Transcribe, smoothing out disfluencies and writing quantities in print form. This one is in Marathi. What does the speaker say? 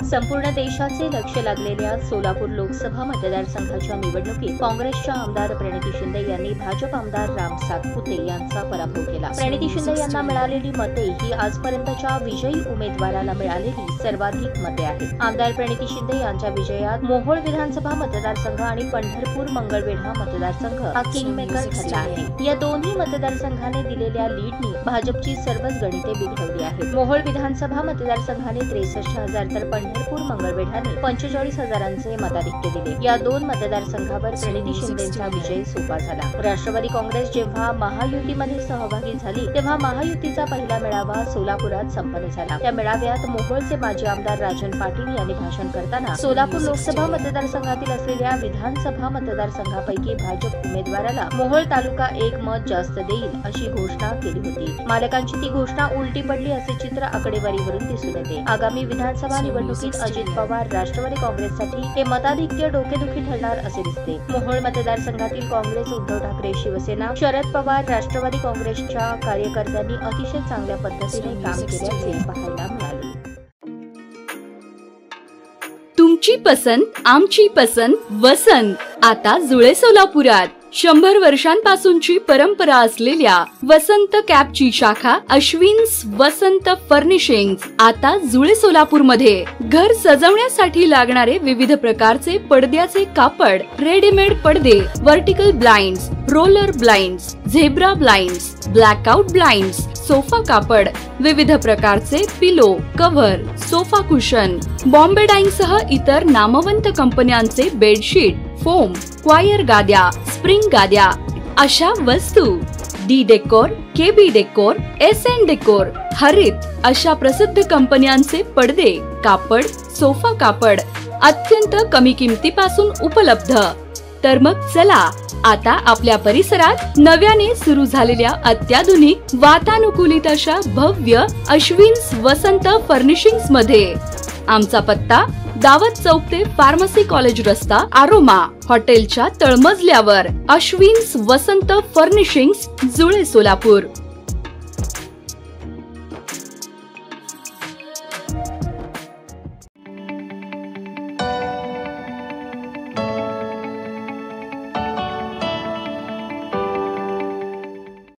संपूर्ण देशाचे लक्ष लागलेल्या सोलापूर लोकसभा मतदारसंघाच्या निवडणुकीत काँग्रेसच्या आमदार प्रणिती शिंदे यांनी भाजप आमदार राम सातपुते यांचा पराभव केला। प्रणिती शिंदे यांना मिळालेली मते ही आजपर्यंतच्या विजयी उमेदवाराला मिळालेली सर्वाधिक मते आहेत। आमदार प्रणिती शिंदे यांच्या विजयात मोहोळ विधानसभा मतदारसंघ आणि पंढरपूर मंगळवेढा मतदारसंघ हा किंगमेकर ठरला आहे। या दोन्ही मतदारसंघाने दिलेल्या लीडनी भाजपची सर्वच गणिते बिघडवली आहेत। मोहोळ विधानसभा मतदारसंघाने 63,000 तर पंढरपूर मंगळवेढाने 45,000चे मताधिक्य दिले। या दोन मतदारसंघावर प्रणिती शिंदेचा विजय सोपा झाला। राष्ट्रवादी काँग्रेस जेव्हा महायुतीमध्ये सहभागी झाली तेव्हा महायुतीचा पहिला मेळावा सोलापुरात संपन्न झाला। त्या मेळाव्यात मोहोळचे माजी आमदार राजन पाटील यांनी भाषण करताना सोलापूर लोकसभा मतदारसंघातील असलेल्या विधानसभा मतदारसंघापैकी भाजप उमेदवाराला मोहोळ तालुका 1 मत जास्त देईल अशी घोषणा केली होती। मालकांची ती घोषणा उलटी पडली असे चित्र आकडेवारीवरून दिसून येते। आगामी विधानसभा निवडणुकीत अजित पवार राष्ट्रवादी काँग्रेससाठी हे मताधिक्य डोकेदुखी ठरणार असे दिसते। मोहोळ मतदारसंघातील काँग्रेस, उद्धव ठाकरे शिवसेना, शरद पवार राष्ट्रवादी काँग्रेसच्या कार्यकर्त्यांनी अतिशय चांगल्या पद्धतीने काम केल्याचे पाहायला मिळाले। तुमची पसंत आमची पसंत वसंत आता जुळे सोलापुरात 100 वर्षांपासूनची परंपरा असलेल्या वसंत कॅपची शाखा अश्विन्स वसंत फर्निशिंग्स आता जुळे सोलापूरमध्ये। घर सजवण्यासाठी लागणारे विविध प्रकारचे पडद्याचे कापड, रेडीमेड पडदे, vertical blinds, roller blinds, zebra blinds, blackout blinds, sofa कापड, विविध प्रकारचे pillow, cover, sofa cushion, Bombay dyeing सह इतर नामवंत कंपन्यांचे बेडशीट, फोम, क्वायर गाद्या, स्प्रिंग गाद्या अशा वस्तू, D decor, KB decor, SN decor, Harit अशा प्रसिद्ध कंपन्यांचे पडदे, कापड, सोफा कापड अत्यंत कमी किमतीपासून उपलब्ध। तर मग चला आता आपल्या परिसरात नव्याने सुरू झालेल्या अत्याधुनिक वातानुकूलित अशा भव्य अश्विन्स वसंत फर्निशिंग्स मध्ये। आमचा पत्ता दावत चौक ते फार्मसी कॉलेज रस्ता, आरोमा हॉटेलच्या तळमजल्यावर, अश्विन्स वसंत फर्निशिंग्स, जुळे सोलापूर।